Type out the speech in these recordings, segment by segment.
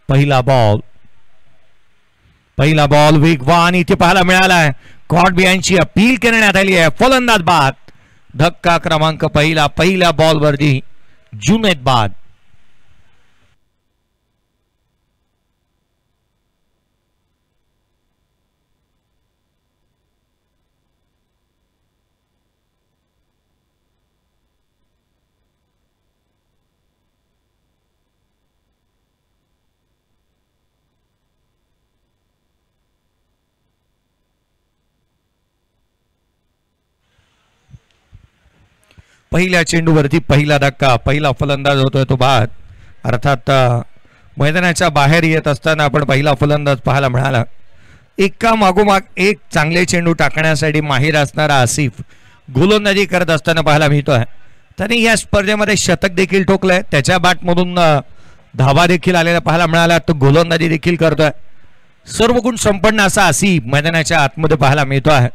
पहिला बॉल वेगवान इथे पाहायला मिळालाय. कॉट बिहाइंडची अपील करण्यात आली आहे. फलंदाज बाद. धक्का क्रमांक पहिल्या बॉलवरती जुनैद बाद. पहिल्या चेंडूवरती पहिला धक्का. पहिला फलंदाज होतोय तो बाद. अर्थात मैदानाच्या बाहेर येत असताना आपण पहिला फलंदाज पाहायला मिळाला. एका मागोमाग एक चांगले चेंडू टाकण्यासाठी माहीर असणारा आसिफ गोलंदाजी करत असताना पाहायला मिळतोय. त्याने या स्पर्धेमध्ये शतक देखील ठोकलंय. त्याच्या बॅटमधून धावा देखील आलेला पाहायला मिळाला. तो गोलंदाजी देखील करतोय. सर्व गुण संपन्न असा आसिफ मैदानाच्या आतमध्ये पाहायला मिळतोय.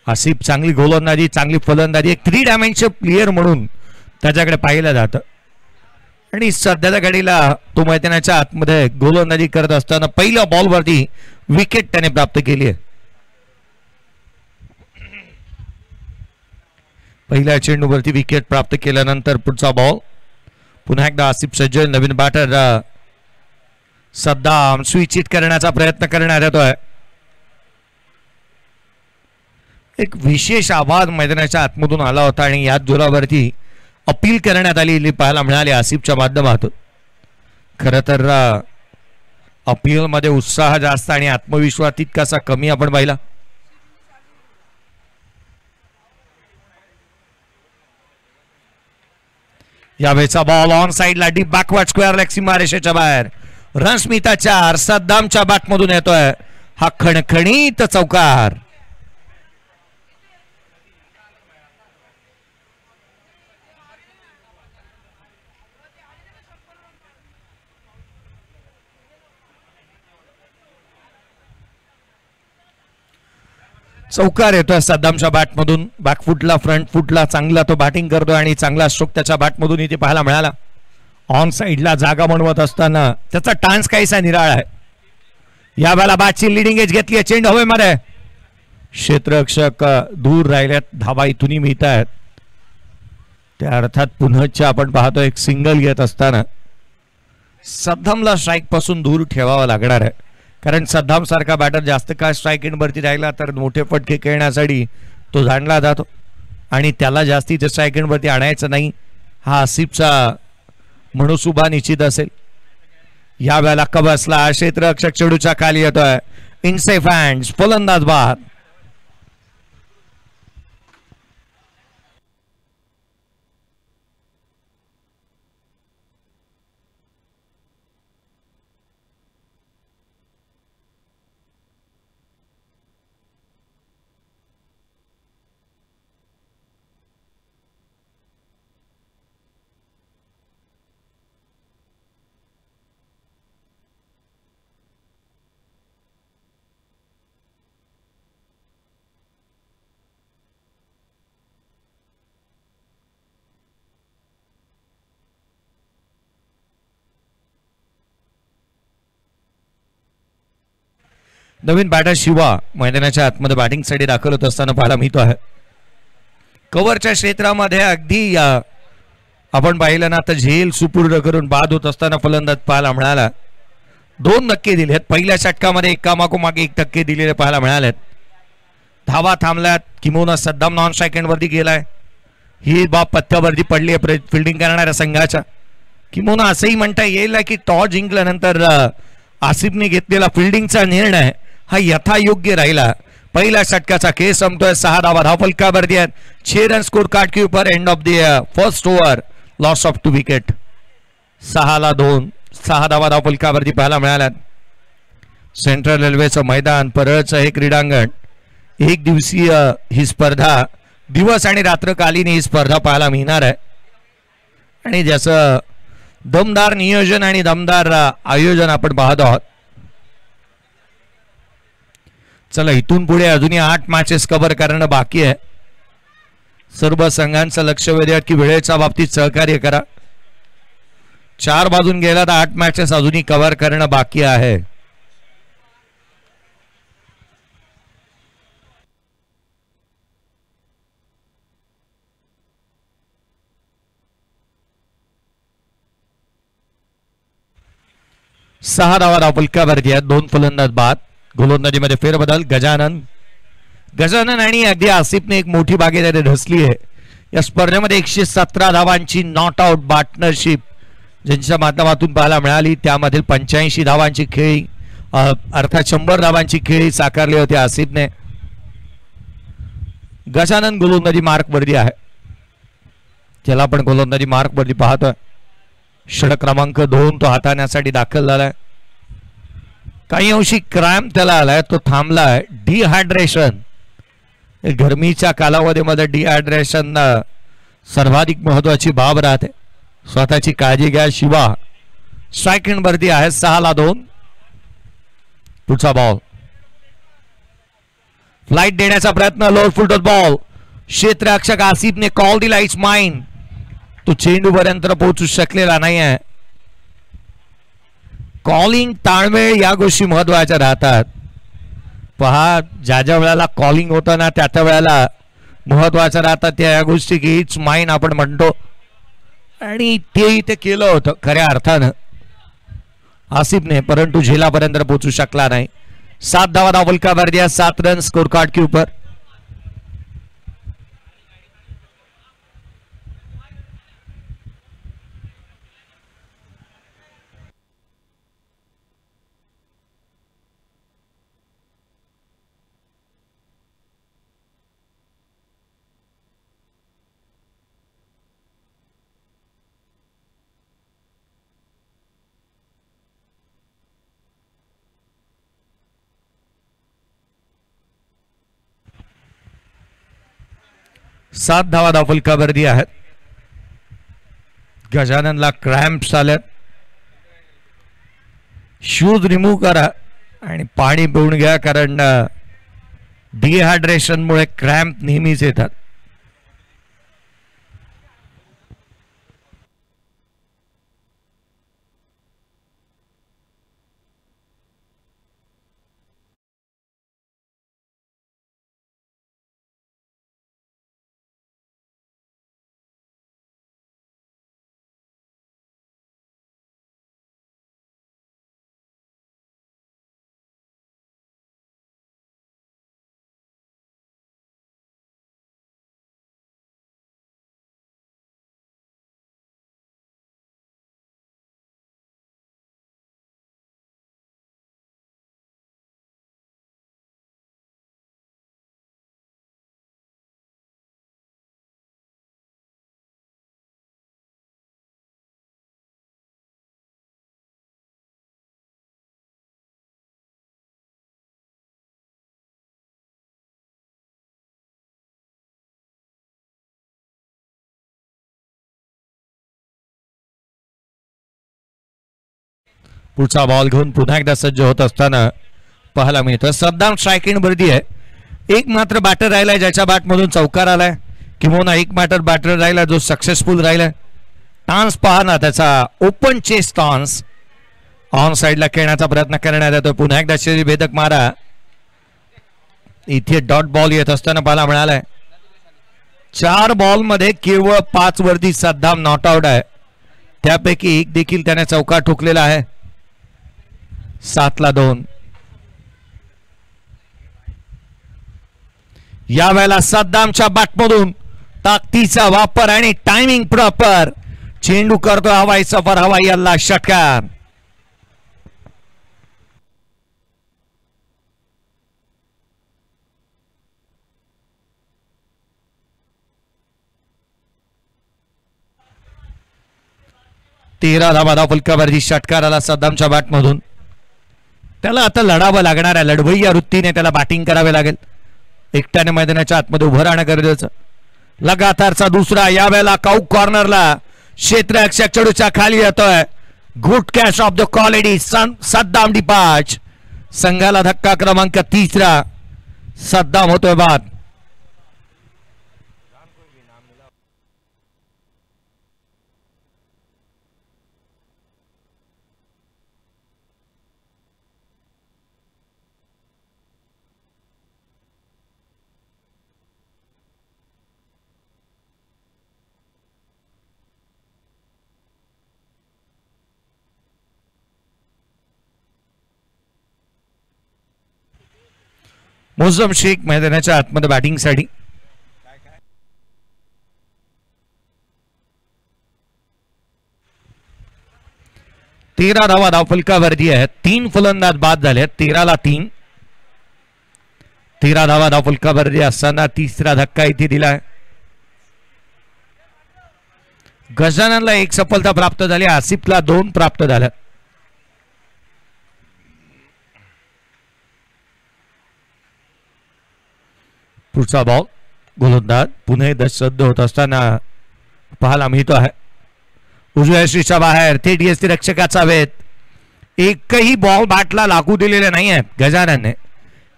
आसिफ चांगली गोलंदाजी, चांगली फलंदाजी, एक 3 डायमेन्शनल प्लेयर म्हणून त्याच्याकडे पाहिलं जातं. आणि सध्याच्या घडीला तो मैदानाच्या आतमध्ये गोलंदाजी करत असताना पहिल्या बॉलवरती विकेट त्याने प्राप्त केली आहे. पहिल्या चेंडूवरती विकेट प्राप्त केल्यानंतर पुढचा बॉल. पुन्हा एकदा आसिफ सज्ज. नवीन बॅटर सद्दाम स्विच हिट करण्याचा प्रयत्न करण्यात येतोय. एक विशेष आवाज मैदानाच्या आतमधून आला होता आणि याच जोरावरती अपील करण्यात आली पाहायला मिळाली आसिफच्या माध्यमातून. खरं तर अपील मध्ये उत्साह जास्त आणि आत्मविश्वास तितकासा कमी आपण पाहिला. यावेळेचा बॉल ऑन साइडला डीप बॅकवर्ड स्क्वेअर लेग सीमा रेषेच्या बाहेर. रनस्मिता 4. सद्दामच्या बॅटमधून येतोय हा खणखणीत चौकार. चौकार येतोय सद्दामच्या बॅटमधून. बॅकफुटला फ्रंट फुटला चांगला तो बॅटिंग करतोय आणि चांगला स्ट्रोक त्याच्या बॅटमधून इथे पाहायला मिळाला. ऑन साइडला जागा बनवत असताना त्याचा टान्स काहीसा निराळा आहे. या वेळेला बॅटची लिडिंग एज घेतली आहे. चेंडू हवेमध्ये. क्षेत्ररक्षक दूर राहिल्यात. धावा इथूनही मिळत आहेत. त्या अर्थात पुन्हा आपण पाहतो एक सिंगल घेत असताना सद्दामला स्ट्राईक पासून दूर ठेवावा लागणार आहे. कारण सद्दाम सारखा बॅटर जास्त काळ स्ट्राईक एंडवरती राहिला तर मोठे फटके खेळण्यासाठी तो जाणला जातो आणि त्याला जास्तीत स्ट्राईक एंडवरती आणायचं नाही हा आसिफचा मनोसुभा निश्चित असेल. या वेळेला कबसला क्षेत्ररक्षक चेंडूच्या खाली येतोय. इनसेफ हँड्स. फलंदाज बाद. नवीन बॅटर शिवा मैदानाच्या आतमध्ये बॅटिंगसाठी दाखल होत असताना पाहायला मिळतो आहे. कव्हरच्या क्षेत्रामध्ये अगदी आपण पाहिलं ना तर झेल सुपूर्द करून बाद होत असताना फलंदाज पाहायला मिळाला. 2 धक्के दिलेत. पहिल्या षटकामध्ये एकामागोमागे 1 धक्के दिलेले पाहायला मिळालेत. धावा थांबल्यात. किमोना सद्दाम नॉन स्ट्राईक एंडवरती गेलाय. ही बाब पत्त्यावरती पडली आहे फिल्डिंग करणाऱ्या संघाच्या. किमोना असंही म्हणता येईल की टॉस जिंकल्यानंतर आसिफने घेतलेला फिल्डिंगचा निर्णय हा यथायोग्य राहिला. पहिल्या षटकाचा खेळ संपतोय. 6 धावा धावफलकावरती आहेत. 6 रन स्कोर कार्ड के ऊपर end of the first over. Loss of 2 wicket. 6-2. 6 धावा धावफलकावरती पाहायला मिळाल्यात. सेंट्रल रेल्वेचं मैदान परळचं हे क्रीडांगण. एक दिवसीय ही स्पर्धा दिवस आणि रात्रकालीन ही स्पर्धा पाहायला मिळणार आहे आणि ज्याचं दमदार नियोजन आणि दमदार आयोजन आपण पाहत आहोत. चला इथून पुढे अजूनही 8 मॅचेस कव्हर करणं बाकी आहे. सर्व संघांचं लक्ष वेधूयात की वेळेच्या बाबतीत सहकार्य करा. 4 बाजून गेला तर 8 मॅचेस अजूनही कव्हर करणं बाकी आहे. सहा धावा धावफलकावरती आहेत. 2 फलंदाज बाद. गोलंदाजीमध्ये फेरबदल. गजानन आणि अगदी आसिफने एक मोठी भागीदारी ढसली आहे या स्पर्धेमध्ये. 117 धावांची नॉट आउट पार्टनरशिप ज्यांच्या माध्यमातून पाहायला मिळाली. त्यामधील 85 धावांची खेळी अर्थात 100 धावांची खेळी साकारली होती आसिफने. गजानन गोलंदाजी मार्कवरती आहे. त्याला पण गोलंदाजी मार्कवरती पाहतोय. षटक क्रमांक 2 तो हाताळण्यासाठी दाखल झालाय. काही अंशी क्रॅम्प त्याला आलाय. तो थांबलाय. डिहायड्रेशन. गरमीच्या कालावधीमध्ये डिहायड्रेशन सर्वाधिक महत्वाची बाब राहते. स्वतःची काळजी घ्या. शिवा स्ट्राईक वरती आहे. 6-2. पुढचा बॉल फ्लाइट देण्याचा प्रयत्न. Lower full toss ball. क्षेत्ररक्षक आसिफने कॉल दिला. It's mine. तो चेंडू पर्यंत पोहोचू शकलेला नाही आहे. कॉलिंग ताळमेळ या गोष्टी महत्वाच्या राहतात. पहा ज्या ज्या वेळेला कॉलिंग होतं ना त्या त्या वेळेला महत्वाचं राहतात त्या या गोष्टी की इट्स माइन आपण म्हणतो आणि ते इथे केलं होतं खऱ्या अर्थानं आसिफने, परंतु झेलापर्यंत पोहोचू शकला नाही. 7 धावा धावफलकावरती आहे. 7 रन स्कोर कार्ड के ऊपर. सात धावा धावफलकावरती आहेत. गजाननला क्रॅम्प्स आल्यात. शूज रिमूव्ह करा आणि पाणी पिऊन घ्या कारण डिहायड्रेशनमुळे क्रॅम्प नेहमीच येतात. पुढचा बॉल घेऊन पुन्हा एकदा सज्ज होत असताना पाहायला मिळतं. सद्दाम स्ट्रायकिंग वरती आहे. एक मात्र बॅटर राहिलाय ज्याच्या बॅटमधून चौकार आलाय किंवा एक मात्र बॅटर राहिला जो सक्सेसफुल राहिलाय. टान्स पहा ना त्याचा. ओपन चेस टान्स ऑन साइडला खेळण्याचा प्रयत्न करण्यात येतो. पुन्हा एकदा शरीर भेदक मारा. इथे डॉट बॉल येत असताना पाहायला मिळालाय. 4 बॉल मध्ये केवळ 5 वरती सद्दाम नॉट आउट आहे. त्यापैकी एक देखील त्याने चौकार ठोकलेला आहे. 7-2. या वेळेला सद्दामच्या बॅटमधून ताकदीचा वापर आणि टायमिंग प्रॉपर. चेंडू करतो हवाई सफर. हवाई अल्ला षटकार. तेरा धावा धावफलकावरती षटकार आला सद्दामच्या बॅटमधून. त्याला आता लढावं लागणार आहे. लढवय्या वृत्तीने त्याला बॅटिंग करावे लागेल. एकट्याने मैदानाच्या आतमध्ये उभं राहणं गरजेचं. लगातारचा दुसरा. यावेळेला काउक कॉर्नरला क्षेत्ररक्षक चेंडूच्या खाली येतोय. Good catch of the quality. Saddam डिपाच. संघाला धक्का क्रमांक 3. सद्दाम होतोय बाद. मोझम शेख मैदानाच्या आतमध्ये बॅटिंगसाठी. तेरा धावा धावफलकावरती आहेत. 3 फलंदाज बाद झाले आहेत. 13-3. 13 धावा धावफलकावरती असताना तिसरा धक्का इथे दिलाय. गजाननला 1 सफलता प्राप्त झाली. आसिफला 2 प्राप्त झाल्या. पुढचा बॉल गोलंदाज पुन्हा दशरथ होत असताना पाहायला मिळतो आहे. उजव्या यष्टीच्या बाहेर थेट यष्टी रक्षकाचा वेध. एकही बॉल बॅटला लागू दिलेले नाही आहेत गजाननने,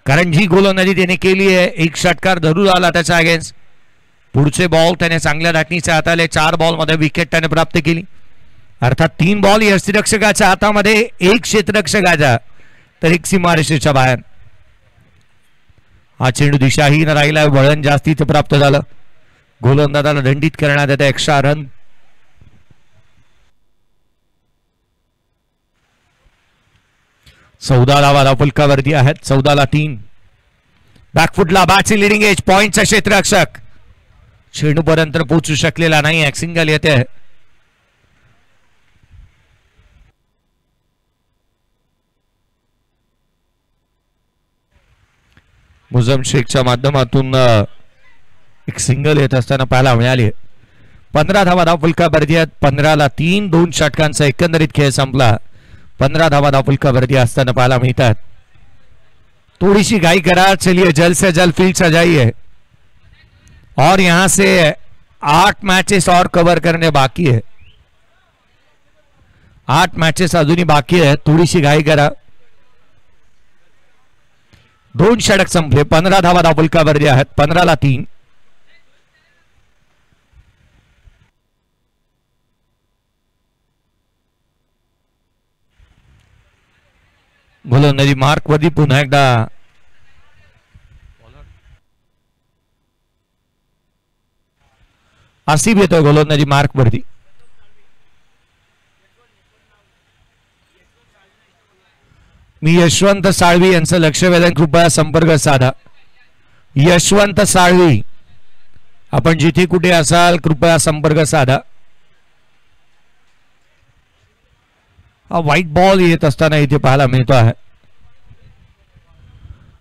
कारण जी गोलंदाजी त्याने केली आहे 1 षटकार धरून आला त्याच्या अगेन्स्ट. पुढचे बॉल त्याने चांगल्या धाटणीचे हाताळले. 4 बॉलमध्ये विकेट त्याने प्राप्त केली. अर्थात 3 बॉल यष्टीरक्षकाच्या हातामध्ये, 1 क्षेत्ररक्षकाचा तर 1 सीमारेषेच्या बाहेर. हा चेंडू दिशाहीन राहिला. वळण जास्तीच प्राप्त झालं. गोलंदाजाला दंडित करण्यात येते. Extra run. चौदा धावा धावफलकावरती आहेत. 14-3. बॅकफुटला बॅटची लिडिंग एज. पॉइंटचा क्षेत्ररक्षक चेंडू पर्यंत पोहोचू शकलेला नाही. सिंगल येते. मुझम शेखच्या माध्यमातून एक सिंगल येत असताना पाहायला मिळाली. 15 धावा धावफलकावरती आहेत. 15-3. 2 षटकांचा एकंदरीत खेळ संपला. 15 धावा धावफलकावरती असताना पाहायला मिळतात. थोड़ी घाई करा. चलिए जल्द से जल्द फील्ड सजाइए और यहां से 8 मैचेस और कवर करने बाकी है. 8 मैचेस अजूनही बाकी है. थोडीशी घाई करा. 2 षटक संपले. 15 धावा धावफलकावरती आहेत. 15-3. गोलंदाजी मार्क वरती पुन्हा एकदा आसिफ येतोय गोलंदाजी मार्क वरती. मी यशवंत साळवी यांचं लक्ष वेधून कृपया संपर्क साधा. यशवंत साळवी, आपण जिथे कुठे असाल कृपया संपर्क साधा. हा व्हाईट बॉल येत असताना इथे पाहायला मिळतो आहे.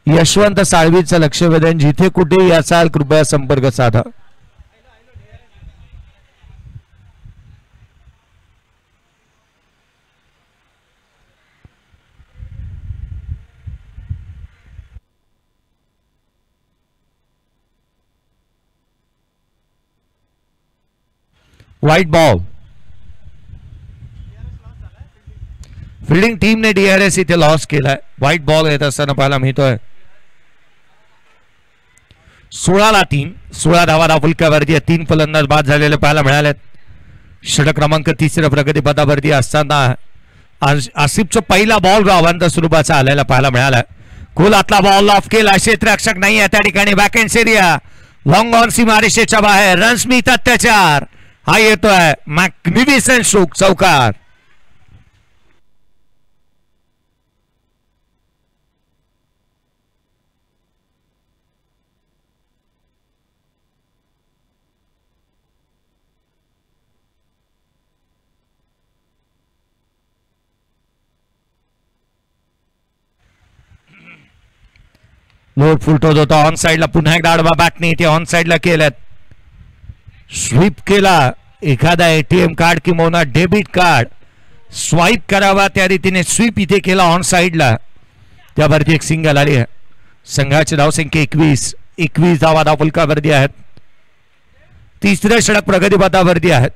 यशवंत साळवीचं लक्ष वेधून जिथे कुठे असाल कृपया संपर्क साधा. White ball. फील्डिंग टीमने डीआरएस इथे लॉस केलाय. व्हाईट बॉल येत असताना पाहायला मिळतोय. 16-3. 16 धावा धावफलकावरती 3 फलंदाज बाद झालेले पाहायला मिळालेत. षटक क्रमांक 3 प्रगतीपथावरती असताना आसिफचा पहिला बॉल गावांत स्वरूपाचा आलेला पाहायला मिळाला. खोलातला बॉल ऑफ केला. क्षेत्ररक्षक नाही आहे त्या ठिकाणी. बॅकएंड एरिया लॉंग ऑन सीमारेषेच्या बाहेर. रन्स मिळतात अत्याचार. हा येतोय मॅग्निफिसंट स्ट्रोक. चौकार. लोड फुलटोत होता. ऑन साइडला पुन्हा एकदा आडवा बॅटने इथे ऑन साइडला केल्यात. स्वीप केला. एखादा एटीएम कार्ड किंवा डेबिट कार्ड स्वाईप करावा त्या रीतीने स्वीप इथे केला ऑन साइडला. त्यावरती एक सिंगल आली आहे. संघाची धावसंख्या 21 धावा धावफलकावरती आहेत. 3रे षटक प्रगतीपथावरती आहेत.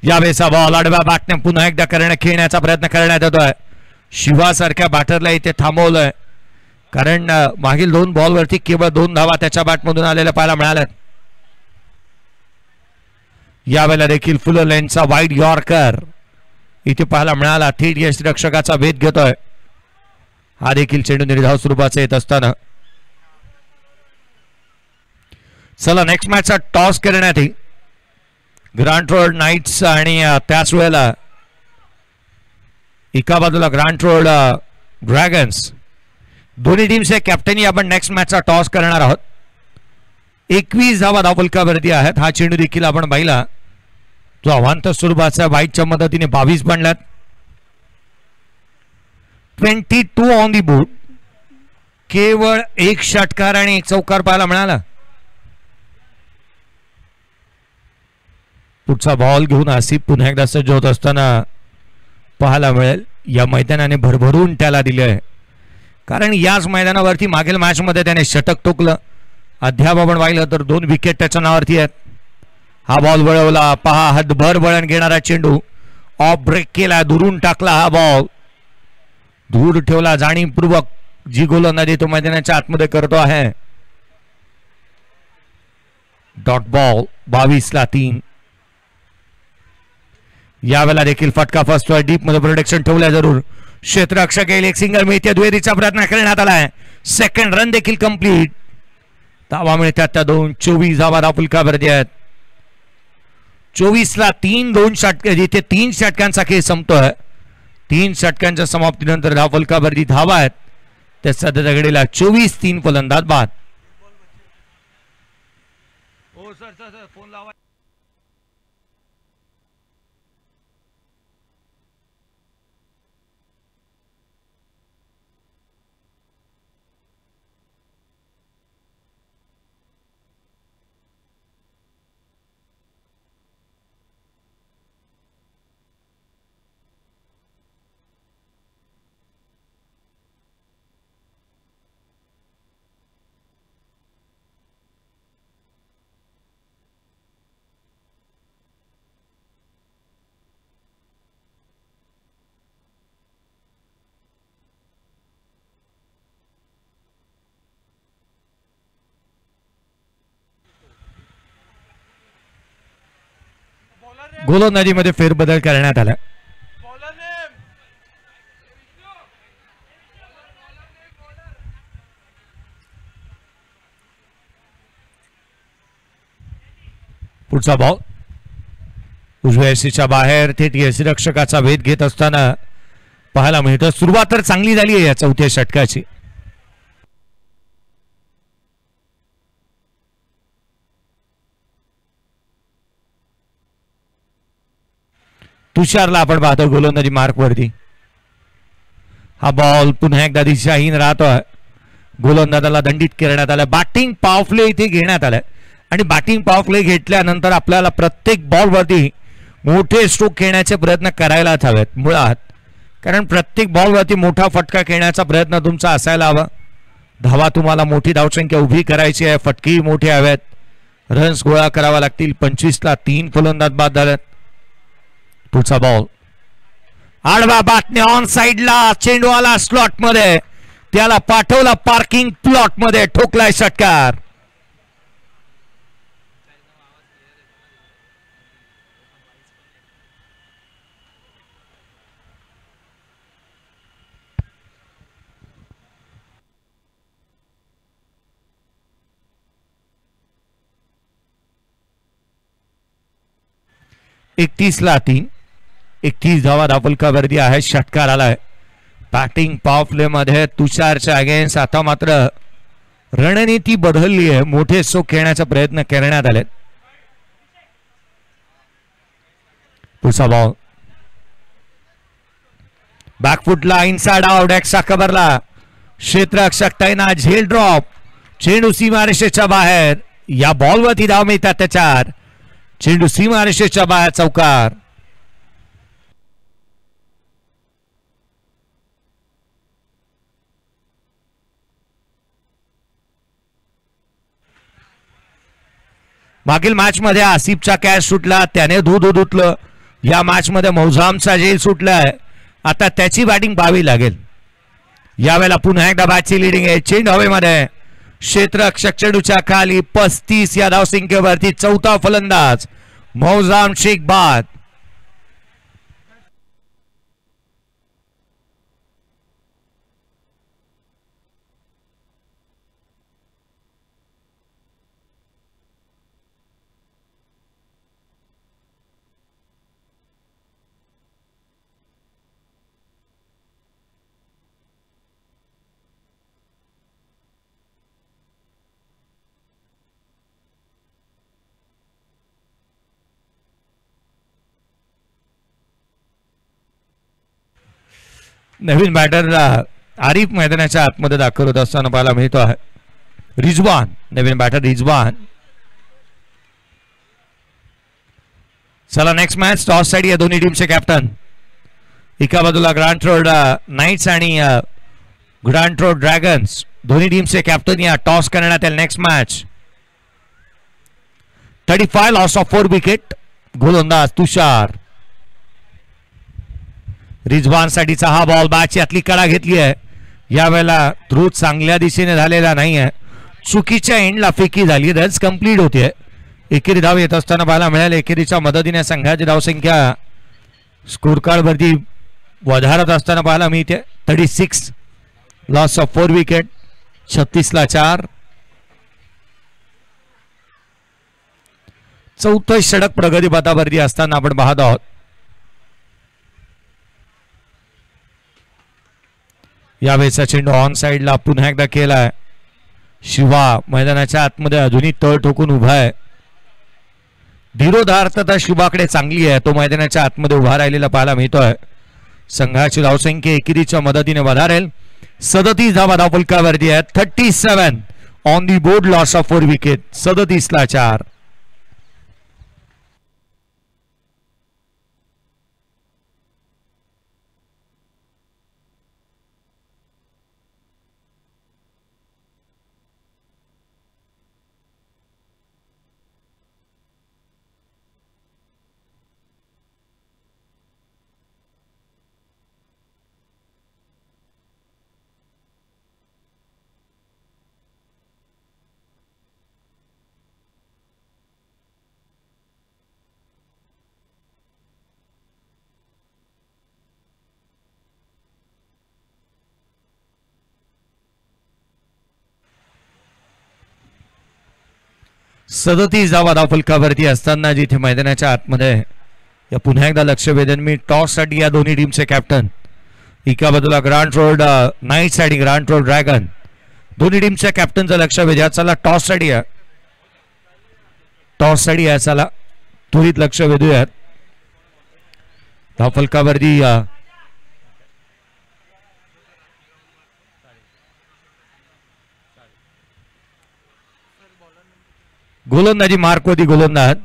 यावेळेचा बॉल आडव्या बॅटने पुन्हा एकदा खेळण्याचा प्रयत्न करण्यात येतोय. शिवासारख्या बॅटरला इथे थांबवलंय, कारण मागील 2 बॉलवरती केवळ 2 धावा त्याच्या बॅटमधून आलेल्या पाहायला मिळाल्यात. यावेळेला देखील फुल लेनचा वाईड यॉर्कर इथे पाहायला मिळाला. थेट यष्टीरक्षकाचा वेध घेतोय. हा देखील चेंडू निर्धाव स्वरूपाचा येत असताना चला नेक्स्ट मॅचचा टॉस करण्यात येईल. ग्रँट रोड नाईट्स आणि त्याच वेळेला एका बाजूला ग्रँट रोड ड्रॅगन्स दोन्ही टीमचे कॅप्टनी आपण नेक्स्ट मॅचचा टॉस करणार आहोत. 21 धावा धावफलकावरती आहेत. हा चेंडू देखील आपण पाहिला तो अवांतर स्वरूपाचा वाईटच्या मदतीने 22 बनल्यात. 22 ऑन दी बोर्ड. केवळ एक षटकार आणि एक चौकार पाहायला मिळाला. पुढचा बॉल घेऊन आसिफ पुन्हा एकदा सज्ज होत असताना पाहायला मिळेल. या मैदानाने भरभरून त्याला दिले आहे, कारण याच मैदानावरती मागील मॅच मध्ये त्याने षटक ठोकलं. अद्याप आपण पाहिलं तर 2 विकेट त्याच्या नावावरती आहेत. हा बॉल वळवला, पहा हातभर वळण घेणारा चेंडू ऑफ ब्रेक केला, दुरून टाकला. हा बॉल दूर ठेवला जाणीवपूर्वक. जी गोलंदाजी तो मैदानाच्या आतमध्ये करतो आहे. Dot ball 22-3. यावेळेला देखील फटका फसतोय. डीप मध्ये प्रोटेक्शन ठेवलंय जरूर. क्षेत्ररक्षक येईल, एक सिंगल मिळते. दुहेरीचा प्रयत्न करण्यात आलाय. सेकंड रन देखील कंप्लीट. धावा मिळतात त्या 2. 24 धावा धावफलकावरती आहेत. 24-3. 2 षटक जिथे 3 षटकांचा खेळ संपतोय. 3 षटकांच्या समाप्तीनंतर धावफलकावरती धावा आहेत. त्या सध्याच्या घडीला 24-3 फलंदाज बाद. फोन लावा. गोलंदाजीमध्ये फेरबदल करण्यात आला. पुढचा बॉल उजव्या यष्टीच्या बाहेर थेट यष्टीरक्षकाचा वेध घेत असताना पाहायला मिळतं. सुरुवात तर चांगली झाली आहे या 4थ्या षटकाची. तुषारला आपण पाहतो गोलंदाजी मार्क वरती. हा बॉल पुन्हा एकदा दिशाहीन राहतोय. गोलंदाजाला दंडित करण्यात आलं. बॅटिंग पॉवर प्ले इथे घेण्यात आलाय आणि बॅटिंग पॉवर प्ले घेतल्यानंतर आपल्याला प्रत्येक बॉलवरती मोठे स्ट्रोक खेळण्याचे प्रयत्न करायलाच हवेत मुळात, कारण प्रत्येक बॉलवरती मोठा फटका खेळण्याचा प्रयत्न तुमचा असायला हवा. धावा तुम्हाला मोठी धावसंख्या उभी करायची आहे. फटकेही मोठे हवेत. रन्स गोळा करावा लागतील. 25-3 फलंदाज बाद झालेत. पुढचा बॉल आडवा बातने ऑन साइडला. चेंडू आला स्लॉट मध्ये, त्याला पाठवला पार्किंग प्लॉट मध्ये. ठोकलाय षटकार. एकतीसला 3. 31 धावा धावफलकावरती आहे. षटकार आलाय. बॅटिंग पॉवर प्ले मध्ये तुषारच्या अगेन्स्ट. आता मात्र रणनीती बदलली आहे. मोठे स्ट्रोक खेळण्याचा प्रयत्न करण्यात आले. पुढचा बॉल बॅकफुटला इनसाइड आउट. एक्सट्रा कव्हरला क्षेत्ररक्षक तैनात. झेल ड्रॉप. चेंडू सीमारेषेच्या बाहेर. या बॉलवरती धाव मिळतात त्याच्यात. चेंडू सीमारेषेच्या बाहेर. चौकार. मागील मॅच मध्ये आसिफचा कॅच सुटला, त्याने धुतलं. या मॅच मध्ये मौजामचा झेल सुटलाय. आता त्याची बॅटिंग पाहावी लागेल. यावेळेला पुन्हा एकदा बॅटची लिडिंग आहे. चेंडू हवेमध्ये. क्षेत्ररक्षक चेंडूच्या खाली. 35 या धावसंख्येवरती 4था फलंदाज मौजाम शेख बाद. नवीन बॅटर आरिफ मैदानाच्या आतमध्ये दाखल होत असताना पाहायला मिळतो आहे. रिजवान, नवीन बॅटर रिजवान. चला नेक्स्ट मॅच टॉस साठी या दोन्ही टीमचे कॅप्टन. एका बाजूला ग्रँड रोड नाईट्स आणि ग्रँड रोड ड्रॅगन्स, दोन्ही टीमचे कॅप्टन या टॉस करण्यात येईल. Next match 35 loss of 4 wicket. गोलंदाज तुषार. रिजवान साठीचा हा बॉल बॅटची आतली कडा घेतली आहे. यावेळेला थ्रो चांगल्या दिशेने झालेला नाही आहे, चुकीच्या एंडला फेकी झाली. रन्स कंप्लीट होते. एकेरी धाव येत असताना पाहायला मिळाले. एकेरीच्या मदतीने संघाची धावसंख्या स्कोर कार्ड वरती वधारत असताना पाहायला मिळते. 36 लॉस ऑफ 4 विकेट, 36ला 4. चौथं षटक प्रगतीपथावरती असताना आपण पाहत आहोत. यावेळेचा चेंडू ऑन साइडला पुन्हा एकदा केलाय. शिवा मैदानाच्या आतमध्ये अजूनही तळ ठोकून उभा आहे. धीरोधार्थता शिवाकडे चांगली आहे, तो मैदानाच्या आतमध्ये उभा राहिलेला पाहायला मिळतोय. संघाची धावसंख्या एकेरीच्या मदतीने वधारेल. 37 धावा धावफलकावरती आहेत. 37 on the board, loss of 4 wicket, 37ला 4. सदतीस धावा धावफलकावरती असताना जिथे मैदानाच्या आतमध्ये या पुन्हा एकदा लक्ष वेधन मी टॉस साठी या दोन्ही टीमचे कॅप्टन. एका बाजूला ग्रँड रोड नाईट्स आणि ग्रँड रोड ड्रॅगन, दोन्ही टीमच्या कॅप्टनचं लक्ष वेधूया. चला टॉस साठी या, टॉस साठी या. चला त्वरित लक्ष वेधूयात. धावफलकावरती गोलंदाजी मार्क होती. गोलंदाज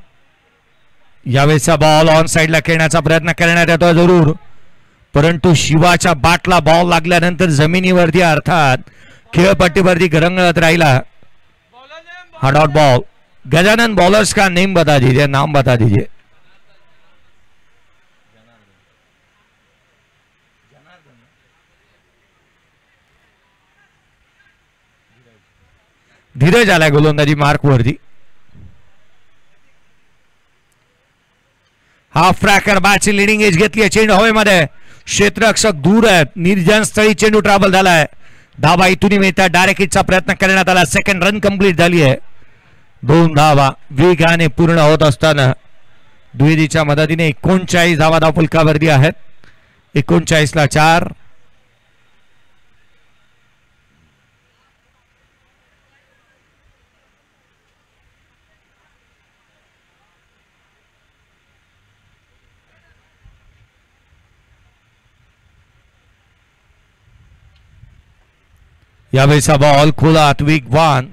यावेळेचा बॉल ऑन साइडला खेळण्याचा प्रयत्न करण्यात येतो जरूर, परंतु शिवाच्या बाटला बॉल लागल्यानंतर जमिनीवरती अर्थात खेळपट्टीवरती गरंगळत राहिला. हा डॉट बॉल. गजानन बॉलर्स का नेम बता दीजिए, नाम बता दीजिए. धीरज आलाय गोलंदाजी मार्क वरती. हाफ ट्रॅकर बॅटची लिडिंग एज घेतली आहे. चेंडू हवेमध्ये, क्षेत्ररक्षक दूर आहेत. निर्जन स्थळी चेंडू ट्रॅव्हल झालाय. धावा इथून मिळतात. डायरेक्ट हिटचा प्रयत्न करण्यात आला. सेकंड रन कंप्लीट झाली आहे. 2 धावा वेगाने पूर्ण होत असताना द्विवेदीच्या मदतीने 39 धावा धावफलकावरती आहेत. 39ला 4. यावेळेचा बॉल खोलात वेगवान.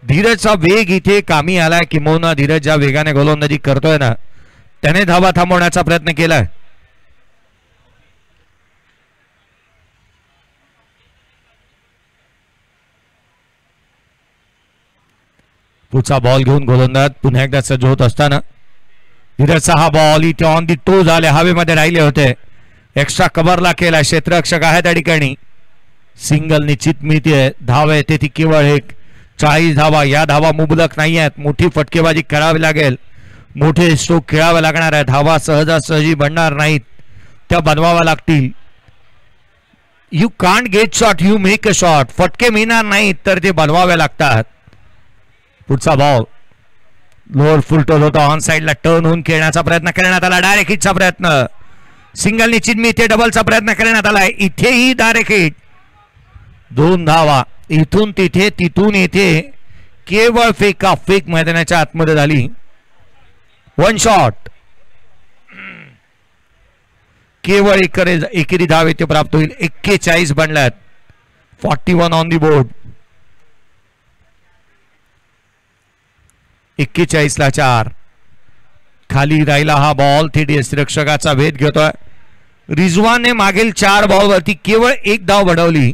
धीरजचा वेग इथे कामी आलाय. किंबहुना धीरज ज्या वेगाने गोलंदाजी करतोय ना, त्याने धावा थांबवण्याचा प्रयत्न केलाय. पुढचा बॉल घेऊन गोलंदाज पुन्हा एकदा सज्ज होत असताना धीरजचा हा बॉल इथे ऑन दी टो झाले, हवेमध्ये राहिले होते. एक्स्ट्रा कव्हरला केला. क्षेत्ररक्षक आहे त्या ठिकाणी. सिंगल निश्चित मिळते. धाव येते ती केवळ 40 धावा. या धावा मुबलक नाही आहेत. मोठी फटकेबाजी करावी लागेल, मोठे स्ट्रोक खेळावे लागणार आहे. धावा सहजासहजी बनणार नाहीत, त्या बनवाव्या लागतील. You can't get shot, you make a shot. फटके मिळणार नाहीत तर ते बनवावे लागतात. पुढचा बॉल लोअर फुल टोल होता. ऑन साइडला टर्न होऊन खेळण्याचा प्रयत्न करण्यात आला. डायरेक्ट हिटचा प्रयत्न. सिंगल निश्चित मिळते. डबलचा प्रयत्न करण्यात आला. इथेही डायरेक्ट हिट. 2 धावा इथून तिथे, तिथून येथे. केवळ फेक मैदानाच्या आतमध्ये झाली. 1 शॉट. केवळ एकेरी धाव येथे प्राप्त होईल. 41 बनल्यात. 41 ऑन दी बोर्ड. 41 ला 4. खाली राहिला हा बॉल. थेट यष्टिरक्षकाचा भेद घेतोय. रिझवानने मागील 4 बॉलवरती केवळ 1 धाव बनवली.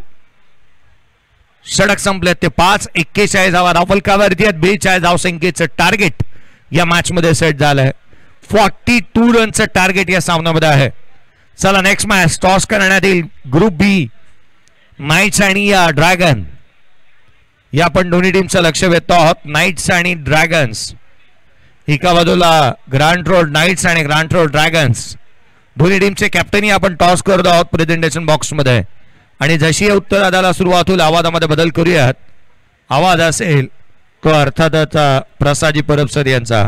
षटक संपले ते 5. 41 धावा धावफलकावरती आहेत. 42 धावसंख्येचं टार्गेट या मॅच मध्ये सेट झालंय. 42 रनचं टार्गेट या सामन्यामध्ये आहे. चला नेक्स्ट मॅच टॉस करण्यात येईल. ग्रुप बी नाईट्स आणि ड्रॅगन या आपण दोन्ही टीमचं लक्ष वेधतो आहोत. नाईट्स आणि ड्रॅगन्स. एका बाजूला ग्रँट रोड नाईट्स आणि ग्रँट रोड ड्रॅगन्स. दोन्ही टीमचे कॅप्टनही आपण टॉस करतो आहोत प्रेझेंटेशन बॉक्स मध्ये. आणि जशी उत्तरादाला सुरुवात होईल आवाजामध्ये बदल करूयात. आवाज असेल तो अर्थातच प्रसादजी परब सर यांचा.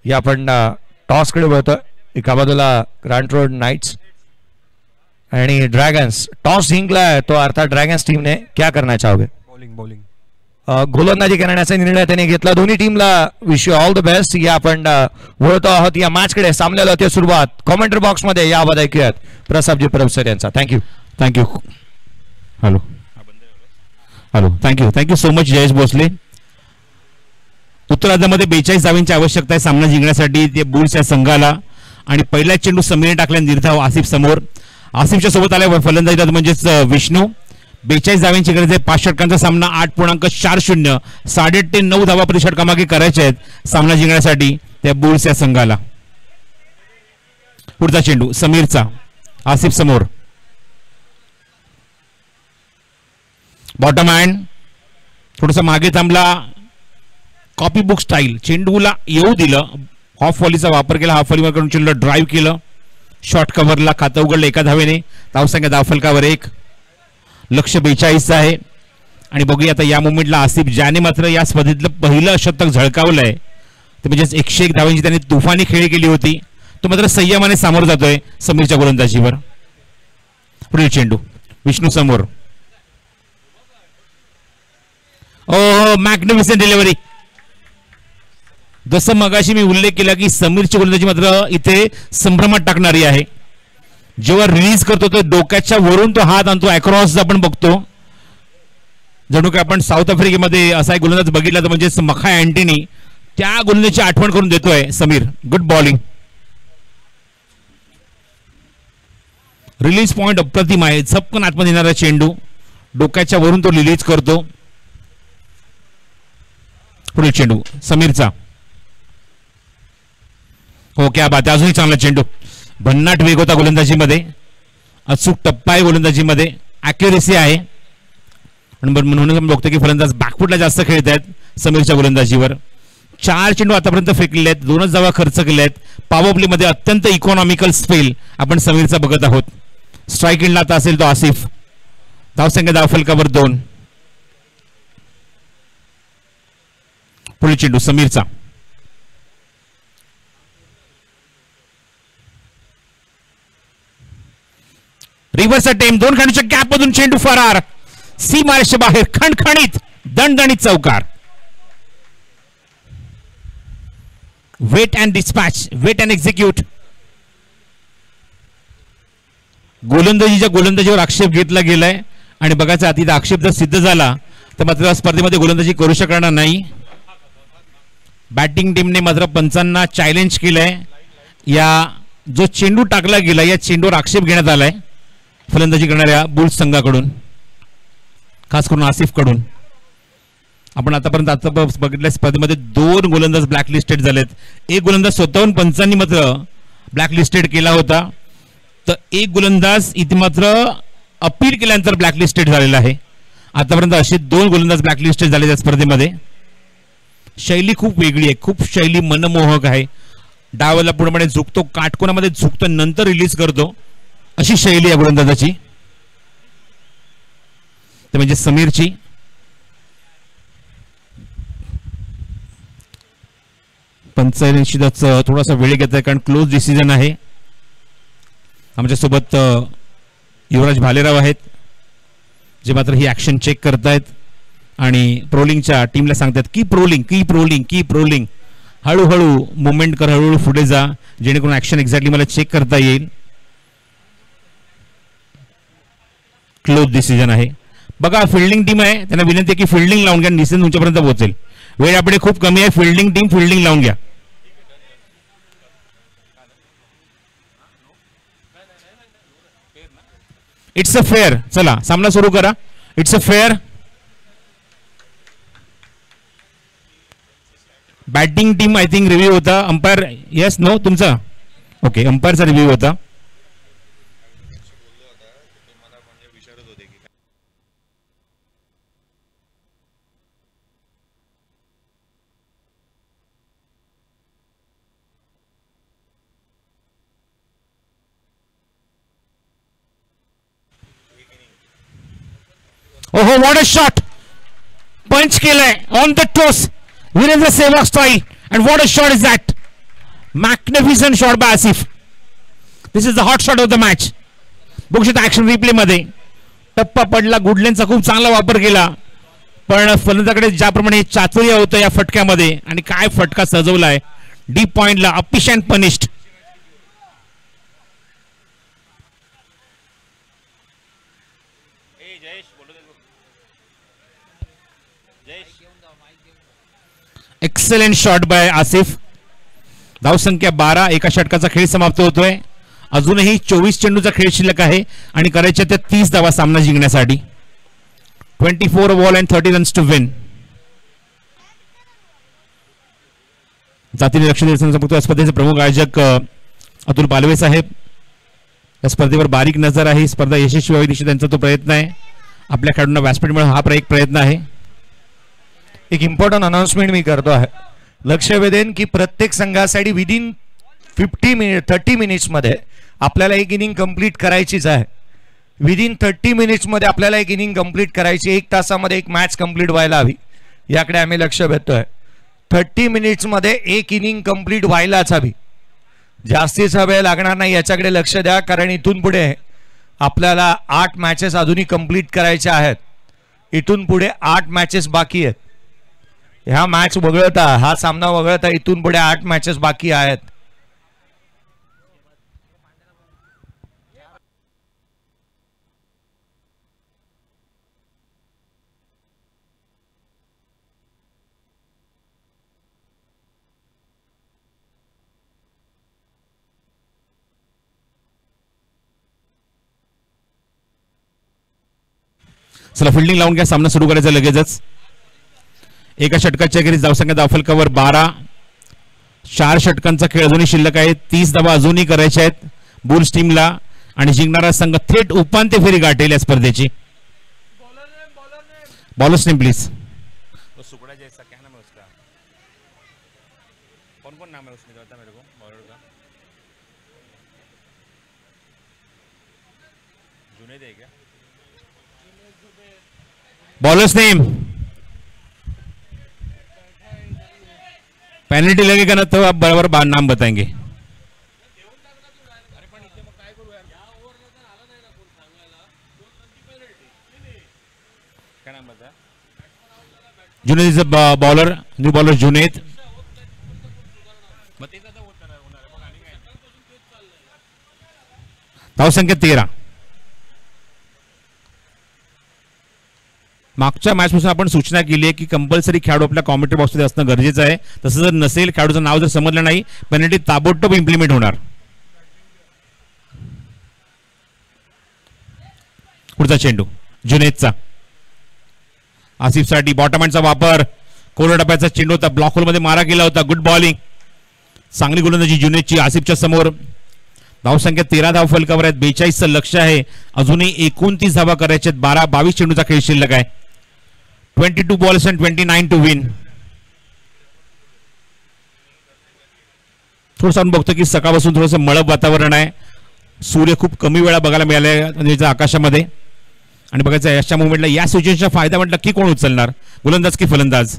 या आपण टॉसकडे वळतोय. एका बाजूला ग्रँड रोड नाइट्स आणि ड्रॅगन्स. टॉस जिंकलाय तो अर्थात ड्रॅगन्स टीमने. क्या करना चाहोगे? बॉलिंग गोलंदाजी करण्याचा निर्णय त्याने घेतला. दोन्ही टीमला wish you all the best. या आपण वळतो आहोत या मॅचकडे. सामन्याला होती सुरुवात. कॉमेंट्री बॉक्स मध्ये याबाद ऐकूयात प्रसादजी परब सर यांचा. Thank you. Hello thank you so much Jayesh Bhosale. उत्तरार्धामध्ये 42 धावांची आवश्यकता आहे सामना जिंकण्यासाठी ते बुल्स या संघाला. आणि पहिला चेंडू समीरने टाकला निर्धाव आसिफ समोर. आसिफच्या सोबत आल्या फलंदाजी म्हणजेच विष्णू. 42 धावांची गरज आहे. 5 षटकांचा सामना 8.40 8.5 ते 9 धावा प्रति षटकामागे करायचे आहेत सामना जिंकण्यासाठी त्या बुल्स या संघाला. पुढचा चेंडू समीरचा आसिफ समोर. बॉटम हँड थोडंसं मागे थांबला. कॉपी बुक स्टाईल चेंडूला येऊ दिलं. हाफ व्हॉलीचा वापर केला. हाफ व्हॉलीवर करून चेंडूला ड्राईव्ह केलं. शॉर्ट कव्हरला खातं उघडलं एका धावेने. धावसंख्या धावफलकावर 1. लक्ष 42 आहे. आणि बघूया आता या मोमेंटला आसिफ ज्याने मात्र या स्पर्धेतलं पहिलं शतक झळकावलंय ते म्हणजेच 101 धावांची त्याने तुफानी खेळी केली होती. तो मात्र संयमाने सामोर जातोय समीरच्या गोलंदाजीवर. पुढील चेंडू विष्णू समोर. ओह मॅग्निफिसंट डिलिव्हरी. जसं मगाशी मी उल्लेख केला की समीरची गोलंदाजी मात्र इथे संभ्रमात टाकणारी आहे. जेव्हा रिलीज करतो तो डोक्याच्या वरून तो हात आणतो अक्रॉस आपण बघतो. जणू काय आपण साऊथ आफ्रिकेमध्ये असा एक गोलंदाज बघितला तर म्हणजेच मखाय अँटनी त्या गोलंदाजीची आठवण करून देतोय Sameer. Good bowling. Release point अप्रतिम आहे. झपकन आतमध्ये येणारा चेंडू डोक्याच्या वरून तो रिलीज करतो. पुढील चेंडू समीरचा. हो क्या बात आहे. अजूनही चांगला चेंडू. भन्नाट वेग होता गोलंदाजीमध्ये. अचूक टप्पा आहे गोलंदाजीमध्ये. ॲक्युरेसी आहे. म्हणून आपण बघतो की फलंदाज बॅकफुटला जास्त खेळत आहेत समीरच्या गोलंदाजीवर. 4 चेंडू आतापर्यंत फेकलेले आहेत. 2च धावा खर्च केल्या आहेत. पॉवर प्लेमध्ये अत्यंत इकॉनॉमिकल स्पेल आपण समीरचा बघत आहोत. स्ट्राईक इनला आता असेल तो आसिफ. धावसंख्या धावफलकावर 2. पुढील चेंडू समीरचा. Reverse attempt. 2 खंडूच्या गॅप मधून चेंडू फरार. सीमारेषे बाहेर खणखणीत दणदणीत चौकार. Wait and dispatch. Wait and execute. गोलंदाजीवर आक्षेप घेतला गेलाय आणि बघायचा तिथे आक्षेप जर सिद्ध झाला तर मात्र स्पर्धेमध्ये गोलंदाजी करू शकणार नाही. बॅटिंग टीमने मात्र पंचांना चॅलेंज केलंय. या जो चेंडू टाकला गेला या चेंडूवर आक्षेप घेण्यात आलाय फलंदाजी करणाऱ्या बुल्स संघाकडून, खास करून आसिफ कडून. आपण आतापर्यंत बघितल्या स्पर्धेमध्ये 2 गोलंदाज ब्लॅकलिस्टेड झालेत. एक गोलंदाज स्वतःहून पंचांनी मात्र ब्लॅकलिस्टेड केला होता. तर एक गोलंदाज इथे मात्र अपील केल्यानंतर ब्लॅकलिस्टेड झालेला आहे. आतापर्यंत असे 2 गोलंदाज ब्लॅकलिस्टेड झाले त्या स्पर्धेमध्ये. शैली खूप वेगळी आहे. खूप शैली मनमोहक आहे. डावाला पूर्णपणे झुकतो, काटकोनामध्ये झुकतो, नंतर रिलीज करतो, अशी शैली आहे गोलंदाजाची. ते म्हणजे समीरची. पंचायतीच थोडासा वेळ घेत आहे कारण क्लोज डिसिजन आहे. आमच्यासोबत युवराज भालेराव आहेत जे मात्र ही ऍक्शन चेक करतायत आणि प्रोलिंगच्या टीमला सांगतात keep rolling keep rolling keep rolling. हळूहळू मुवमेंट कर, हळूहळू पुढे जा जेणेकरून ऍक्शन एक्झॅक्टली मला चेक करता येईल. क्लोज डिसिजन आहे. बघा फिल्डिंग टीम आहे, त्यांना विनंती आहे की फिल्डिंग लावून घ्या, डिसिजन तुमच्यापर्यंत पोहोचेल. वेळ आपले खूप कमी आहे. फिल्डिंग टीम फिल्डिंग लावून घ्या. It's a fair. चला सामना सुरू करा. It's a fair. Batting team I think review होता. अंपायर येस नो तुमचा ओके अंपायरचा रिव्ह्यू होता. ओहो व्हॉट अ शॉट. पंच केलाय on the toes Virender Sehwag style and what a shot is that. Magnificent shot by Asif. This is the hot shot of the match. बघू शकता action replay मध्ये टप्पा पडला, गुडलेनचा खूप चांगला वापर केला, पण फलंदाजाकडे ज्याप्रमाणे चातुर्य होतं या फटक्यामध्ये आणि काय फटका सजवलाय डीप पॉइंटला, uppish and punished. Excellent shot by Asif. धावसंख्या 12, एका षटकाचा खेळ समाप्त होतोय. अजूनही 24 चेंडूचा खेळ शिल्लक आहे आणि करायच्या त्या 30 धावा सामना जिंकण्यासाठी. 24 ball and 30 runs to win. जातीने लक्ष द्यायचं स्पर्धेचे प्रमुख आयोजक अतुल पालवे साहेब. या स्पर्धेवर बारीक नजर आहे. स्पर्धा यशस्वी व्हावी दिशेने त्यांचा तो प्रयत्न आहे. आपल्या खेळाडूंना व्यासपीठ मिळणं हा एक प्रयत्न आहे. एक इम्पॉर्टंट अनाउन्समेंट मी करतो आहे. लक्ष वेधेन की प्रत्येक संघासाठी विदिन 30 मिनिट्समध्ये आपल्याला एक इनिंग कंप्लीट करायचीच आहे. विदिन 30 मिनिट्समध्ये आपल्याला एक इनिंग कंप्लीट करायची. 1 तासामध्ये एक मॅच कंप्लीट व्हायला हवी, याकडे आम्ही लक्ष वेधतोय. 30 मिनिट्समध्ये एक इनिंग कंप्लीट व्हायलाच हवी. जास्तीचा वेळ लागणार नाही याच्याकडे लक्ष द्या, कारण इथून पुढे आपल्याला 8 मॅचेस अजूनही कंप्लीट करायच्या आहेत. इथून पुढे 8 मॅचेस बाकी आहेत. ह्या मॅच वगळता, हा सामना वगळता इथून पुढे 8 मॅचेस बाकी आहेत. चला फिल्डिंग लावून घ्या, सामना सुरू करायचा लगेचच. एका षटकाच्या अखेरीस धावसंख्या धावफलकावर 12. 4 षटकांचा खेळ अजूनही शिल्लक आहे. 30 धावा अजूनही करायच्या आहेत बुल्स टीमला आणि जिंकणारा संघ थेट उपांत्य फेरी गाठेल या स्पर्धेची. Bowlers name please. Bowlers name. Penalty लगेगा ना तो आप बराबर नाम बताएंगे. Junaid is a bowler. New bowler Junaid. धावसंख्या 13. मागच्या मॅच पासून आपण सूचना केली आहे की कंपल्सरी खेळाडू आपल्या कॉमेंट्री बॉक्समध्ये असणं गरजेचं आहे. तसं जर नसेल, खेळाडूचं नाव जर समजलं नाही, पेनल्टी ताबडतोब इम्प्लिमेंट होणार. पुढचा चेंडू जुनेदचा. आसिफसाठी बॉटम हँडचा वापर. कोरड्या टप्प्याचा चेंडू होता, ब्लॉक होल मध्ये मारा केला होता. गुड बॉलिंग, चांगली गोलंदाजी जुनेदची आसिफच्या समोर. धावसंख्या 13 धाव फलकावर आहेत. 42चं लक्ष आहे. अजूनही 29 धावा करायच्या. 22 चेंडूचा खेळ शिल्लक आहे. 22 बॉल्स अँड 29 टू विन. थोडंसं आपण बघतो की सकाळपासून थोडंसं मळब वातावरण आहे. सूर्य खूप कमी वेळा बघायला मिळाला आकाशामध्ये. आणि बघायचं अशा मुवमेंटला, या सिच्युएशनचा फायदा म्हटलं की कोण उचलणार, गोलंदाज की फलंदाज.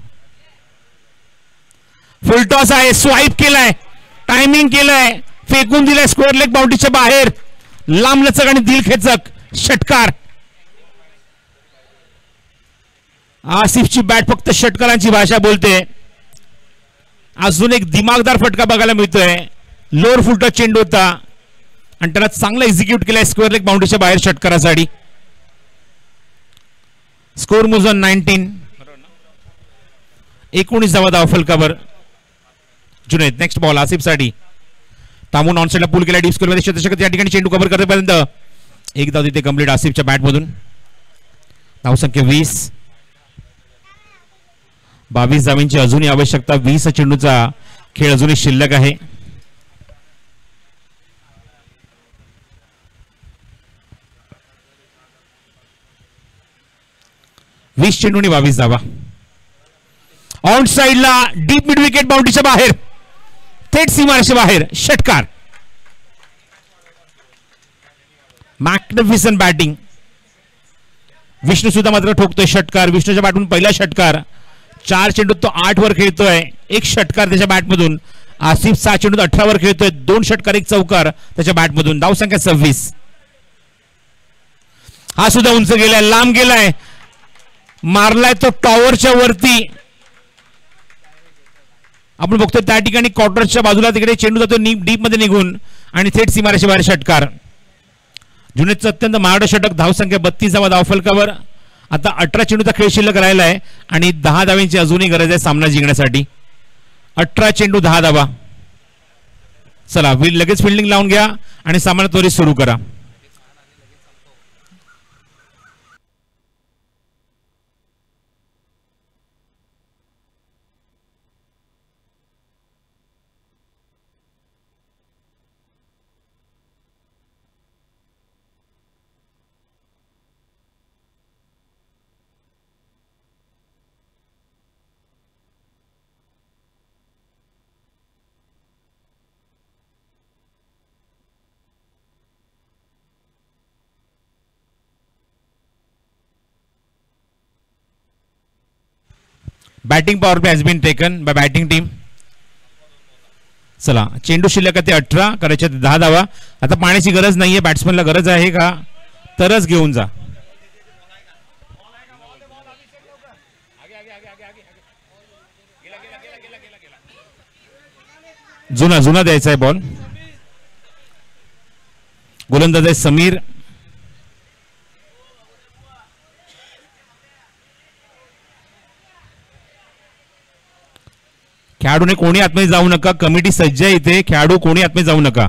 फुलटॉस आहे, स्वाईप केलाय, टायमिंग केलंय, फेकून दिलाय स्क्वेअर लेग बाउंड्रीच्या बाहेर. लांब लचक आणि दिलखेचक षटकार. आसिफची बॅट फक्त षटकारांची भाषा बोलते. अजून एक दिमागदार फटका बघायला मिळतोय. लोअर फुलटॉस चेंडू होता आणि त्याला चांगला एक्झिक्यूट केलाय स्क्वेअर लेग बाउंड्रीच्या बाहेर षटकारासाठी. स्कोर मोज ऑन 19. 19 धावा धाव फलकावर. जुनेद नेक्स्ट बॉल आसिफसाठी. तामून ऑनसाइडला पूल केला डीप स्कोर मध्ये. शतशतक या ठिकाणी चेंडू कव्हर करेपर्यंत एक धाव तिथे कंप्लीट आसिफच्या बॅटमधून. धावसंख्या 20. 22 धावांची अजूनही आवश्यकता. 20 चेंडूचा खेळ अजूनही शिल्लक आहे. वीस चेंडूनी 22 धावा. ऑन साइडला डीप मिड विकेट बाउंड्रीच्या बाहेर, थेट सीमारेषे बाहेर षटकार. Magnificent batting. विष्णू सुद्धा मात्र ठोकतोय षटकार. विष्णूच्या बॅटमधून पहिला षटकार. 4 चेंडू तो 8 वर खेळतोय. एक षटकार त्याच्या बॅटमधून. आसिफ 6 चेंडूत 18 वर खेळतोय. 2 षटकार 1 चौकार त्याच्या बॅटमधून. धावसंख्या 26. हा सुद्धा उंच गेलाय, लांब गेलाय, मारलाय तो टॉवरच्या वरती. आपण बघतोय त्या ठिकाणी क्वार्टरच्या बाजूला तिकडे चेंडू जातो डीप मध्ये निघून आणि थेट सीमारेषे बाहेर षटकार. जुनेदचं अत्यंत महागडं षटक. धावसंख्या 32 धावफलकावर. आता 18 चेंडूचा खेळ शिल्लक राहिला आहे आणि 10 धावांची अजूनही गरज आहे सामना जिंकण्यासाठी. 18 चेंडू 10 धावा. चला लगेच फिल्डिंग लावून घ्या आणि सामना त्वरित सुरू करा. Batting power play has been taken by batting team. चला चेंडू शिल्लक ते 18, करायचे 10 धावा. आता पाण्याची गरज नाहीये, बॅट्समनला गरज आहे का तरच घेऊन जा. जुना द्यायचा आहे बॉल. गोलंदाज आहे समीर. खेळाडूने कोणी आतमध्ये जाऊ नका. कमिटी सज्ज आहे इथे. खेळाडू कोणी आतमध्ये जाऊ नका.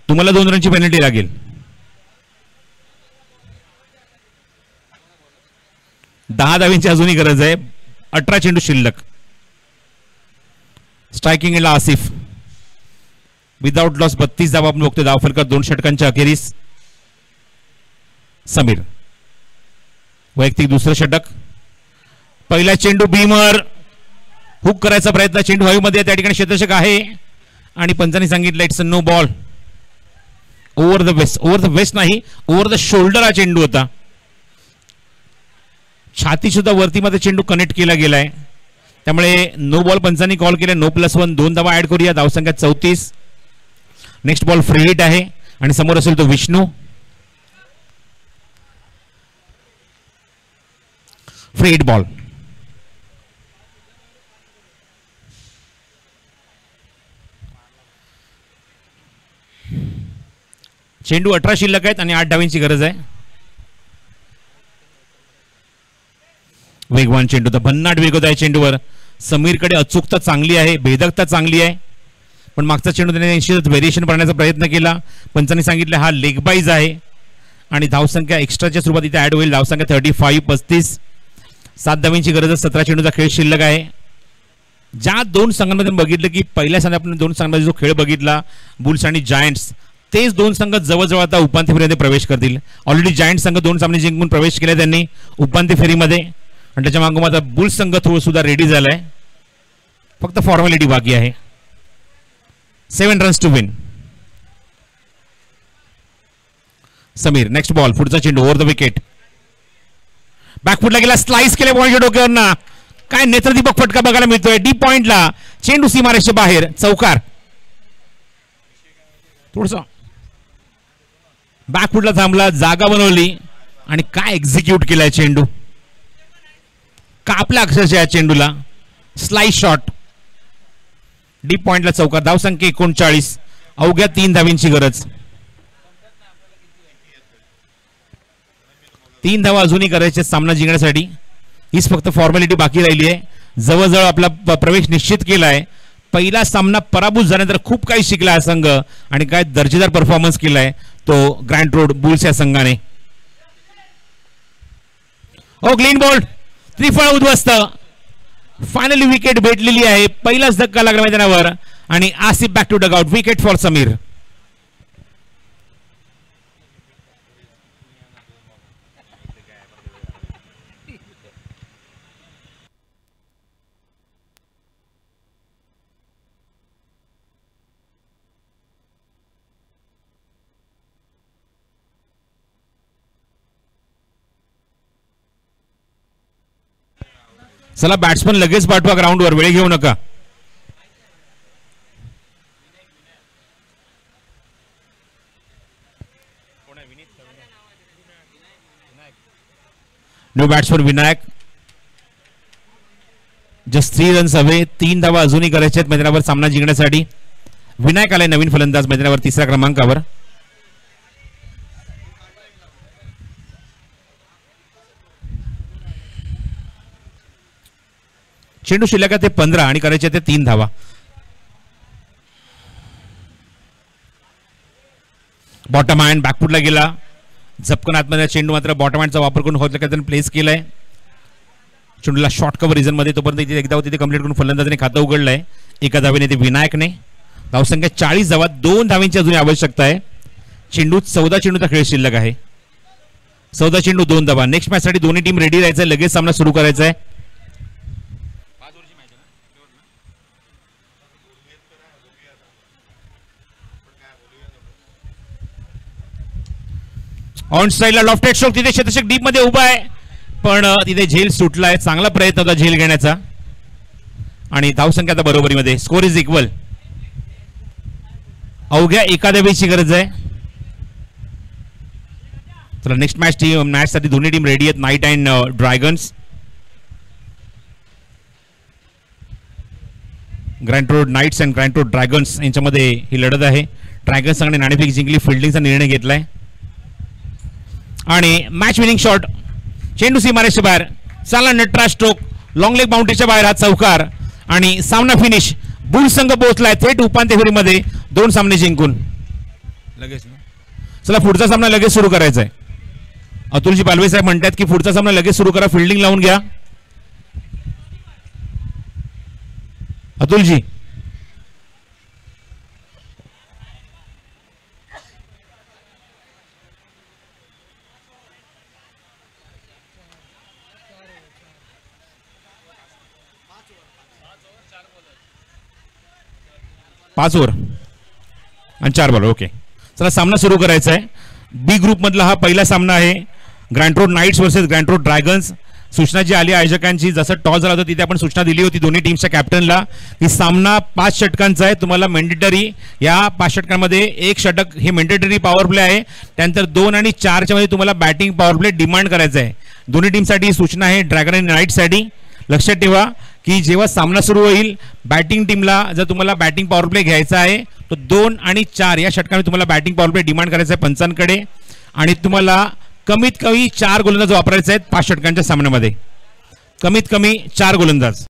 तुम्हाला 2 रनची पेनल्टी लागेल. 10 धावांची अजूनही गरज आहे. 18 चेंडू शिल्लक. स्ट्रायकिंग ला आसिफ विदाउट लॉस 32 धावा आपण बघतोय. धावफलकात 2 षटकांच्या अखेरीस. समीर वैयक्तिक दुसरं षटक. पहिला चेंडू भीमर हुक करायचा प्रयत्न. चेंडू हवेमध्ये त्या ठिकाणी क्षेत्ररक्षक आहे आणि पंचांनी सांगितलं it's a no ball. Over the waist. Over the waist नाही, ओव्हर द शोल्डर हा चेंडू होता. छाती सुद्धा वरतीमध्ये चेंडू कनेक्ट केला गेलाय, त्यामुळे नो बॉल पंचांनी कॉल केले. नो +1. 2 धावा ऍड करूया. धावसंख्या 34. नेक्स्ट बॉल फ्री हिट आहे आणि समोर असेल तो विष्णू. Free hit ball. चेंडू 18 शिल्लक आहेत आणि 8 धावांची गरज आहे. वेगवान चेंडू तर भन्नाट वेग होता आहे चेंडूवर. समीरकडे अचूकता चांगली आहे, भेदकता चांगली आहे, पण मागचा चेंडू त्याने निश्चितच व्हेरिएशन करण्याचा प्रयत्न केला. पंचांनी सांगितलं हा लेग बाईज आहे आणि धावसंख्या एक्स्ट्राच्या स्वरूपात इथे ऍड होईल. धावसंख्या 35. 35. 7 धावांची गरज आहे. 17 चेंडूचा खेळ शिल्लक आहे. ज्या 2 संघांमध्ये बघितलं की पहिल्या सामन्यात आपण 2 संघांमध्ये जो खेळ बघितला बुल्स आणि जायंट्स, तेच 2 संघ जवळजवळ आता उपांत्य फेरीमध्ये प्रवेश करतील. ऑलरेडी जायंट संघ 2 सामने जिंकून प्रवेश केले त्यांनी उपांत्य फेरीमध्ये आणि त्याच्या मागून आता बुल्स संघ थोडं सुद्धा रेडी झालाय. फक्त फॉर्मॅलिटी बाकी आहे. 7 runs to win. Sameer next ball. पुढचा चेंडू ओव्हर द विकेट. बॅकफुटला गेला, स्लाइस केले बॉलच्या डोक्यावरना. काय नेत्रदीपक फटका बघायला मिळतोय. डीप पॉइंटला चेंडू सीमारेषे बाहेर. चौकार. थोडस बॅकफुटला थांबला, जागा बनवली आणि काय एक्झिक्यूट केलाय चेंडू. कापला अक्षरशः या चेंडूला. Slice shot. डीप पॉइंटला चौकार. धावसंख्या 39. अवघ्या 3 धावांची गरज. 3 धावा अजूनही करायचे सामना जिंकण्यासाठी. हीच फक्त फॉर्मॅलिटी बाकी राहिली आहे. जवळजवळ आपला प्रवेश निश्चित केला आहे. पहिला सामना पराभूत झाल्यानंतर खूप काही शिकला हा संघ आणि काय दर्जेदार परफॉर्मन्स केलाय तो ग्रँट रोड बुल्स या संघाने. ओ क्लीन बॉल. त्रिफळ उद्ध्वस्त. फायनली विकेट भेटलेली आहे. पहिलाच धक्का लागला मैदानावर आणि Asif back to dugout. Wicket for Sameer. चला बॅट्समन लगेच पाठवा ग्राउंडवर, वेळ घेऊ नका. New batsman Vinayak. Just 3 runs हवे. 3 धावा अजूनही करायचे आहेत मैदानावर सामना जिंकण्यासाठी. विनायक आलाय नवीन फलंदाज मैदानावर 3ऱ्या क्रमांकावर. चेंडू शिल्लक आहे ते 15 आणि करायचे ते 3 धावा. बॉटम हँड बॅकफुटला गेला. झपकन आतमध्ये चेंडू मात्र बॉटम हँडचा वापर करून होत प्लेस केलाय. चेंडूला शॉर्ट कव्हर रिझन मध्ये तोपर्यंत एकदा तिथे कंप्लीट करून फलंदाजाने खातं उघडलंय. एका धावेने ते विनायकने. धावसंख्या 40 धावा. 2 धावांची अजून आवश्यकता आहे. चेंडू 14 चेंडूचा खेळ शिल्लक आहे. 14 चेंडू 2 धावा. नेक्स्ट मॅच साठी दोन्ही टीम रेडी राहायचं. लगेच सामना सुरू करायचा आहे. ऑन साइडला लॉफ्टेड स्ट्रोक. तिथे शतक डीप मध्ये उभा आहे पण तिथे झेल सुटलाय. चांगला प्रयत्न होता झेल घेण्याचा आणि धावसंख्या आता बरोबरीमध्ये. Score is equal. अवघ्या एका धावेची गरज आहे. चला नेक्स्ट मॅच साठी दोन्ही टीम रेडी आहेत. Night and dragons. Grand road nights and grand road dragons यांच्यामध्ये ही लढत आहे. ड्रॅगन्स संघाने नाणेफेक जिंकली. फिल्डिंगचा निर्णय घेतलाय आणि मॅच विनिंग शॉट. चेंडू सीमारेषेच्या बाहेर. चांगला नटराज स्ट्रोक. लॉंग लेग बाउंड्रीच्या बाहेर हा चौकार आणि सामना फिनिश. बुल संघ पोहोचलाय थेट उपांत्य फेरीमध्ये 2 सामने जिंकून. लगेच चला पुढचा सामना लगेच सुरू करायचा आहे. अतुलजी पालवे साहेब म्हणतात की पुढचा सामना लगेच सुरू करा. फिल्डिंग लावून घ्या अतुलजी. पाच ओव्हर आणि 4 बॉल. ओके चला सामना सुरू करायचा आहे. बी ग्रुप मधला हा पहिला सामना आहे. Grand road nights versus grand road dragons. सूचना जी आली आयोजकांची जसं टॉस झाला होता तिथे आपण सूचना दिली होती दोन्ही टीमच्या कॅप्टनला की सामना 5 षटकांचा आहे. तुम्हाला मेंडेटरी या 5 षटकांमध्ये 1 षटक हे मेंडेटरी पॉवर प्ले आहे. त्यानंतर 2 आणि 4च्या मध्ये तुम्हाला बॅटिंग पॉवर प्ले डिमांड करायचा आहे. दोन्ही टीमसाठी सूचना आहे. ड्रॅगन आणि नाईटसाठी लक्षात ठेवा की जेव्हा सामना सुरू होईल बॅटिंग टीमला जर तुम्हाला बॅटिंग पॉवर प्ले घ्यायचा आहे तर 2 आणि 4 या षटकांमध्ये तुम्हाला बॅटिंग पॉवर प्ले डिमांड करायचा आहे पंचांकडे आणि तुम्हाला कमीत कमी 4 गोलंदाज वापरायचे आहेत 5 षटकांच्या सामन्यामध्ये. कमीत कमी 4 गोलंदाज.